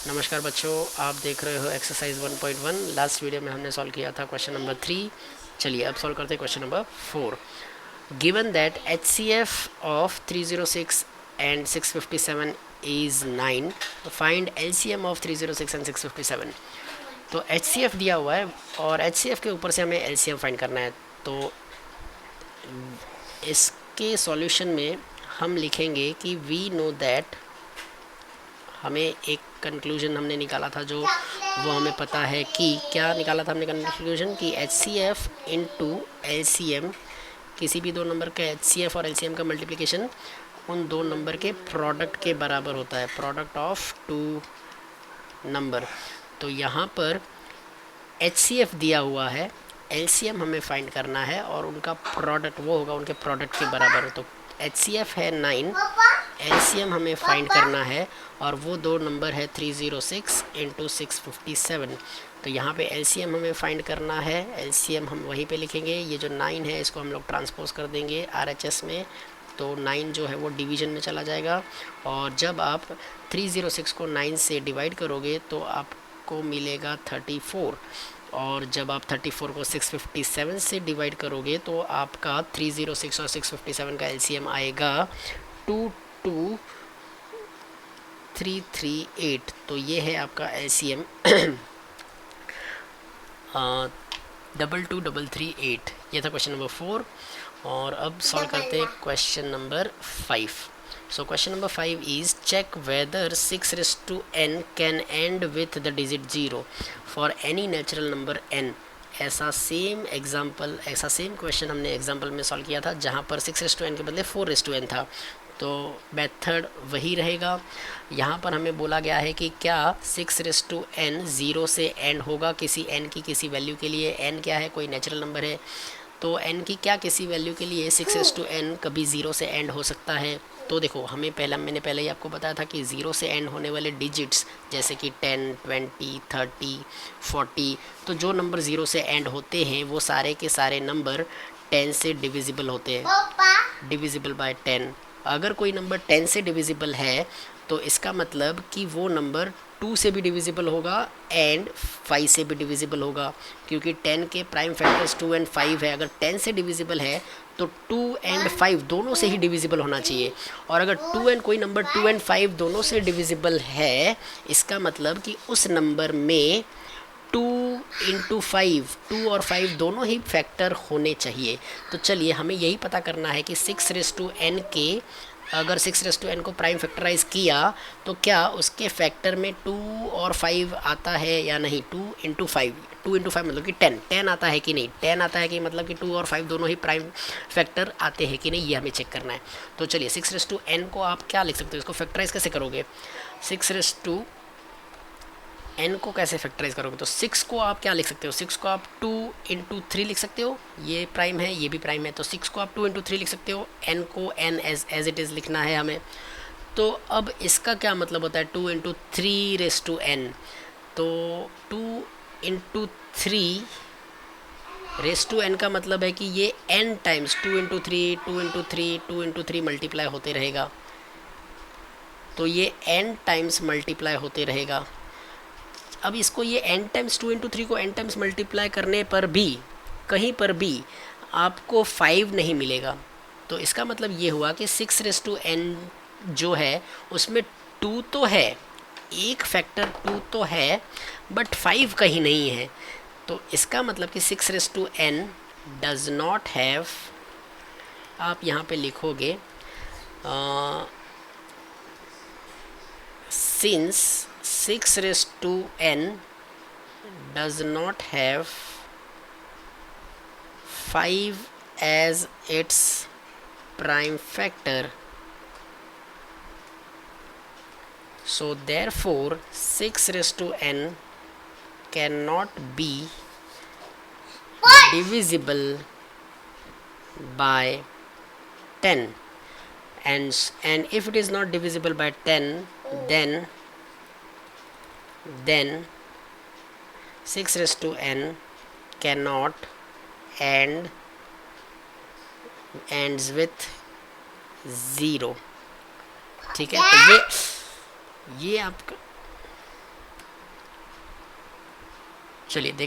नमस्कार बच्चों, आप देख रहे हो एक्सरसाइज 1.1। लास्ट वीडियो में हमने सॉल्व किया था क्वेश्चन नंबर 3। चलिए अब सॉल्व करते हैं question number 4। Given that HCF of 306 and 657 is 9, find LCM of 306 and 657। तो HCF दिया हुआ है और HCF के ऊपर से हमें LCM फाइंड करना है। तो इसके सॉल्यूशन में हम लिखेंगे कि वी नो दैट, हमें एक कंक्लूजन हमने निकाला था जो वो हमें पता है कि क्या निकाला था हमने कंक्लूजन कि HCF इंटू LCM, किसी भी दो नंबर का HCF और LCM का मल्टीप्लिकेशन उन दो नंबर के प्रोडक्ट के बराबर होता है, प्रोडक्ट ऑफ टू नंबर। तो यहाँ पर HCF दिया हुआ है, LCM हमें फाइंड करना है और उनका प्रोडक्ट वो होगा उनके प्रोडक्ट के बराबर। तो HCF है 9, LCM हमें फाइंड करना है और वो दो नंबर है 306 इंटू 657। तो यहाँ पे LCM हमें फाइंड करना है, LCM हम वहीं पे लिखेंगे। ये जो 9 है इसको हम लोग ट्रांसपोज कर देंगे RHS में, तो 9 जो है वो डिवीज़न में चला जाएगा। और जब आप 306 को 9 से डिवाइड करोगे तो आपको मिलेगा 34, और जब आप 34 को 657 से डिवाइड करोगे तो आपका 306 और 657 का LCM आएगा 22338। तो ये है आपका LCM 22338। ये था क्वेश्चन नंबर 4। और अब सॉल्व करते हैं question number 5। So question number 5 is check whether 6 raised to n can end with the digit 0 for any natural number n। ऐसा सेम क्वेश्चन हमने एग्जाम्पल में सॉल्व किया था जहाँ पर 6 रेस टू एन के बदले 4 रेस टू एन था। तो मेथड वही रहेगा। यहाँ पर हमें बोला गया है कि क्या 6 रेस टू एन 0 से एंड होगा किसी n की किसी वैल्यू के लिए। n क्या है, कोई नेचुरल नंबर है, तो n की क्या किसी वैल्यू के लिए 6 रेस टू एन कभी 0 से एंड हो सकता है। तो देखो मैंने पहले ही आपको बताया था कि 0 से एंड होने वाले डिजिट्स जैसे कि 10, 20, 30, 40, तो जो नंबर 0 से एंड होते हैं वो सारे के सारे नंबर 10 से डिविजिबल होते हैं, डिविजिबल बाय 10। अगर कोई नंबर 10 से डिविजिबल है तो इसका मतलब कि वो नंबर 2 से भी डिविजिबल होगा एंड 5 से भी डिविजिबल होगा, क्योंकि 10 के प्राइम फैक्टर्स 2 एंड 5 है। अगर 10 से डिविजिबल है तो 2 एंड 5 दोनों से ही डिविजिबल होना चाहिए। और अगर कोई नंबर 2 एंड 5 दोनों से डिविजिबल है, इसका मतलब कि उस नंबर में 2 इंटू 5, 2 और 5 दोनों ही फैक्टर होने चाहिए। तो चलिए हमें यही पता करना है कि 6 रेस टू एन के, अगर 6 रेस टू एन को प्राइम फैक्टराइज किया तो क्या उसके फैक्टर में 2 और 5 आता है या नहीं। 2 इंटू 5 मतलब कि 10 आता है कि नहीं। 10 आता है कि मतलब कि 2 और 5 दोनों ही प्राइम फैक्टर आते हैं कि नहीं, ये हमें चेक करना है। तो चलिए 6 रेस टू एन को आप क्या लिख सकते हो, इसको फैक्टराइज कैसे करोगे। 6 रेस टू एन को कैसे फैक्टराइज करोगे, तो 6 को आप क्या लिख सकते हो, 6 को आप 2 इंटू 3 लिख सकते हो, ये प्राइम है ये भी प्राइम है, तो 6 को आप 2 इंटू 3 लिख सकते हो। एन को एन एज इट इज़ लिखना है हमें। तो अब इसका क्या मतलब होता है 2 इंटू 3 रेस टू एन, तो 2 इंटू 3 रेस टू एन का मतलब है कि ये n times 2 into 3, 2 into 3, 2 into 3 multiply होते रहेगा। तो ये एन टाइम्स मल्टीप्लाई होते रहेगा। अब इसको ये n टाइम्स 2 इंटू 3 को n टाइम्स मल्टीप्लाई करने पर भी कहीं पर भी आपको 5 नहीं मिलेगा। तो इसका मतलब ये हुआ कि 6 रेस टू n जो है उसमें 2 तो है, एक फैक्टर 2 तो है, बट 5 कहीं नहीं है। तो इसका मतलब कि 6 raise to n does not have, आप यहाँ पे लिखोगे since 6 raised to n does not have 5 as its prime factor, so therefore 6 raised to n cannot be divisible by 10, and if it is not divisible by 10, then 6 raised to n cannot ends with 0। ठीक है, तो ये आपका चलिए देखते